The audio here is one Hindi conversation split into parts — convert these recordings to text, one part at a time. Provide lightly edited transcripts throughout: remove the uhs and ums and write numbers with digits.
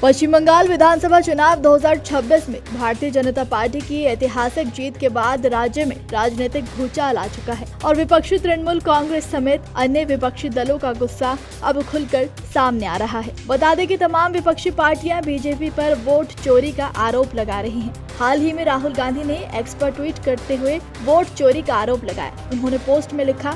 पश्चिम बंगाल विधानसभा चुनाव 2026 में भारतीय जनता पार्टी की ऐतिहासिक जीत के बाद राज्य में राजनीतिक भूचाल आ चुका है और विपक्षी तृणमूल कांग्रेस समेत अन्य विपक्षी दलों का गुस्सा अब खुलकर सामने आ रहा है। बता दें कि तमाम विपक्षी पार्टियां बीजेपी पर वोट चोरी का आरोप लगा रही हैं। हाल ही में राहुल गांधी ने एक्स पर ट्वीट करते हुए वोट चोरी का आरोप लगाया। उन्होंने पोस्ट में लिखा,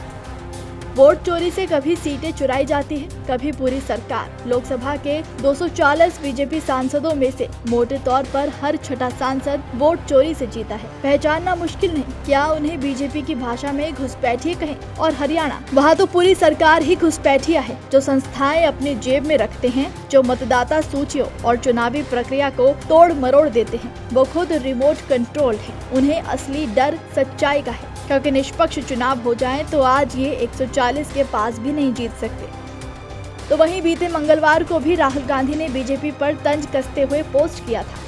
वोट चोरी से कभी सीटें चुराई जाती है, कभी पूरी सरकार। लोकसभा के 240 बीजेपी सांसदों में से मोटे तौर पर हर छठा सांसद वोट चोरी से जीता है। पहचानना मुश्किल नहीं, क्या उन्हें बीजेपी की भाषा में घुसपैठिए कहें? और हरियाणा, वहाँ तो पूरी सरकार ही घुसपैठिया है, जो संस्थाएं अपनी जेब में रखते हैं, जो मतदाता सूचियों और चुनावी प्रक्रिया को तोड़ मरोड़ देते हैं, वो खुद रिमोट कंट्रोल है। उन्हें असली डर सच्चाई का है, क्योंकि निष्पक्ष चुनाव हो जाए तो आज ये 140 के पास भी नहीं जीत सकते। तो वहीं बीते मंगलवार को भी राहुल गांधी ने बीजेपी पर तंज कसते हुए पोस्ट किया था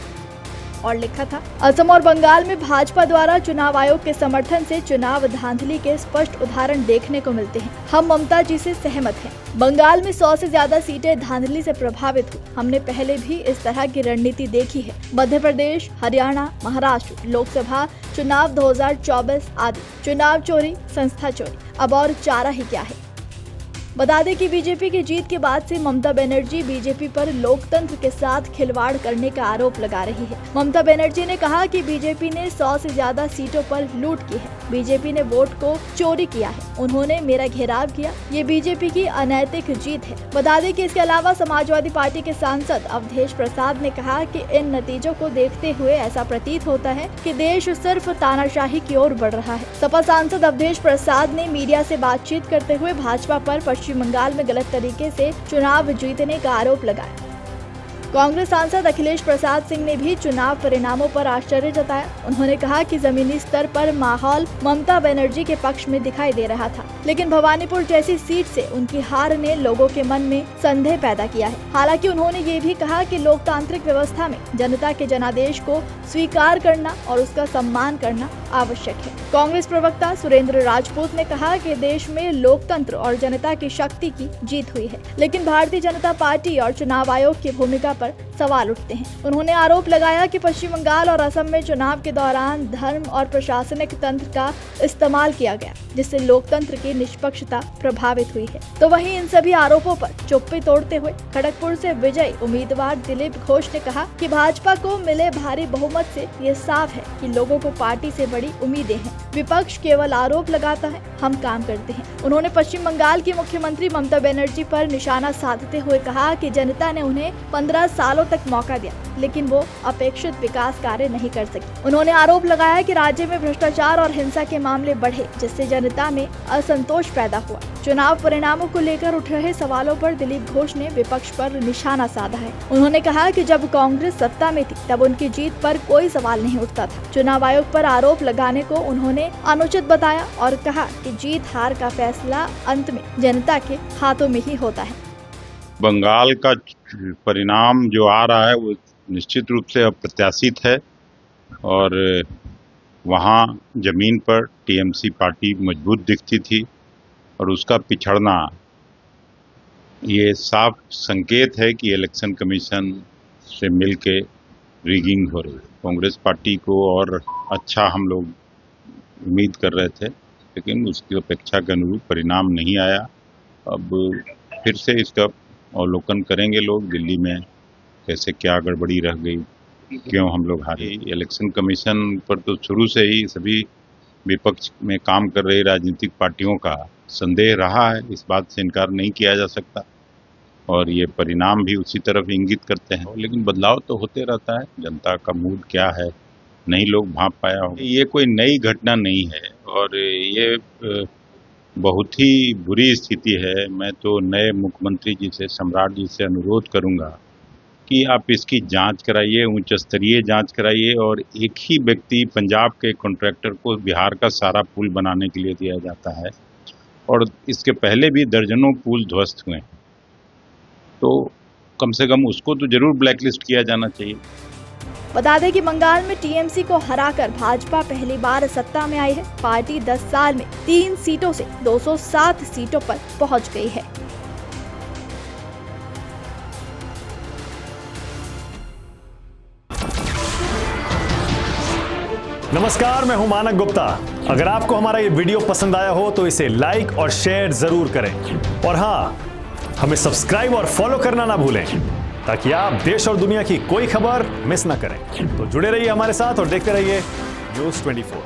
और लिखा था, असम और बंगाल में भाजपा द्वारा चुनाव आयोग के समर्थन से चुनाव धांधली के स्पष्ट उदाहरण देखने को मिलते हैं। हम ममता जी से सहमत हैं। बंगाल में 100 से ज्यादा सीटें धांधली से प्रभावित हुई। हमने पहले भी इस तरह की रणनीति देखी है। मध्य प्रदेश, हरियाणा, महाराष्ट्र लोकसभा चुनाव 2024 आदि चुनाव चोरी, संस्था चोरी, अब और चारा ही क्या है। बता दें कि बीजेपी की जीत के बाद से ममता बनर्जी बीजेपी पर लोकतंत्र के साथ खिलवाड़ करने का आरोप लगा रही है। ममता बनर्जी ने कहा कि बीजेपी ने 100 से ज्यादा सीटों पर लूट की है, बीजेपी ने वोट को चोरी किया है, उन्होंने मेरा घेराव किया, ये बीजेपी की अनैतिक जीत है। बता दें कि इसके अलावा समाजवादी पार्टी के सांसद अवधेश प्रसाद ने कहा कि इन नतीजों को देखते हुए ऐसा प्रतीत होता है कि देश सिर्फ तानाशाही की ओर बढ़ रहा है। सपा सांसद अवधेश प्रसाद ने मीडिया से बातचीत करते हुए भाजपा पर पश्चिम बंगाल में गलत तरीके से चुनाव जीतने का आरोप लगाया। कांग्रेस सांसद अखिलेश प्रसाद सिंह ने भी चुनाव परिणामों पर आश्चर्य जताया। उन्होंने कहा कि जमीनी स्तर पर माहौल ममता बनर्जी के पक्ष में दिखाई दे रहा था, लेकिन भवानीपुर जैसी सीट से उनकी हार ने लोगों के मन में संदेह पैदा किया है। हालांकि उन्होंने ये भी कहा कि लोकतांत्रिक व्यवस्था में जनता के जनादेश को स्वीकार करना और उसका सम्मान करना आवश्यक है। कांग्रेस प्रवक्ता सुरेंद्र राजपूत ने कहा कि देश में लोकतंत्र और जनता की शक्ति की जीत हुई है, लेकिन भारतीय जनता पार्टी और चुनाव आयोग की भूमिका पर सवाल उठते हैं। उन्होंने आरोप लगाया कि पश्चिम बंगाल और असम में चुनाव के दौरान धर्म और प्रशासनिक तंत्र का इस्तेमाल किया गया, जिससे लोकतंत्र की निष्पक्षता प्रभावित हुई है। तो वहीं इन सभी आरोपों पर चुप्पी तोड़ते हुए खड़गपुर से विजयी उम्मीदवार दिलीप घोष ने कहा कि भाजपा को मिले भारी बहुमत से ये साफ है कि लोगों को पार्टी से बड़ी उम्मीदें हैं। विपक्ष केवल आरोप लगाता है, हम काम करते हैं। उन्होंने पश्चिम बंगाल की मुख्यमंत्री ममता बनर्जी पर निशाना साधते हुए कहा कि जनता ने उन्हें 15 सालों तक मौका दिया, लेकिन वो अपेक्षित विकास कार्य नहीं कर सकी। उन्होंने आरोप लगाया कि राज्य में भ्रष्टाचार और हिंसा के मामले बढ़े, जिससे जनता में असंतोष पैदा हुआ। चुनाव परिणामों को लेकर उठ रहे सवालों पर दिलीप घोष ने विपक्ष पर निशाना साधा है। उन्होंने कहा कि जब कांग्रेस सत्ता में थी तब उनकी जीत पर कोई सवाल नहीं उठता था। चुनाव आयोग पर आरोप लगाने को उन्होंने अनुचित बताया और कहा कि जीत हार का फैसला अंत में जनता के हाथों में ही होता है। बंगाल का परिणाम जो आ रहा है वो निश्चित रूप से अप्रत्याशित है और वहाँ जमीन पर टीएमसी पार्टी मजबूत दिखती थी और उसका पिछड़ना ये साफ संकेत है कि इलेक्शन कमीशन से मिलके रिगिंग हो रही है। कांग्रेस पार्टी को और अच्छा हम लोग उम्मीद कर रहे थे, लेकिन उसकी अपेक्षा के अनुरूप परिणाम नहीं आया। अब फिर से इसका अवलोकन करेंगे लोग, दिल्ली में कैसे क्या गड़बड़ी रह गई, क्यों हम लोग हारे। इलेक्शन कमीशन पर तो शुरू से ही सभी विपक्ष में काम कर रही राजनीतिक पार्टियों का संदेह रहा है, इस बात से इनकार नहीं किया जा सकता और ये परिणाम भी उसी तरफ इंगित करते हैं। लेकिन बदलाव तो होते रहता है, जनता का मूड क्या है नहीं लोग भांप पाया हो। ये कोई नई घटना नहीं है और ये बहुत ही बुरी स्थिति है। मैं तो नए मुख्यमंत्री जी से, सम्राट जी से अनुरोध करूंगा कि आप इसकी जांच कराइए, उच्च स्तरीय जांच कराइए और एक ही व्यक्ति पंजाब के कॉन्ट्रैक्टर को बिहार का सारा पुल बनाने के लिए दिया जाता है और इसके पहले भी दर्जनों पुल ध्वस्त हुए, तो कम से कम उसको तो जरूर ब्लैकलिस्ट किया जाना चाहिए। बता दें कि बंगाल में टीएमसी को हराकर भाजपा पहली बार सत्ता में आई है। पार्टी 10 साल में 3 सीटों से 207 सीटों पर पहुंच गई है। नमस्कार, मैं हूं मानक गुप्ता। अगर आपको हमारा ये वीडियो पसंद आया हो तो इसे लाइक और शेयर जरूर करें और हाँ, हमें सब्सक्राइब और फॉलो करना ना भूलें ताकि आप देश और दुनिया की कोई खबर मिस ना करें। तो जुड़े रहिए हमारे साथ और देखते रहिए न्यूज़ 24।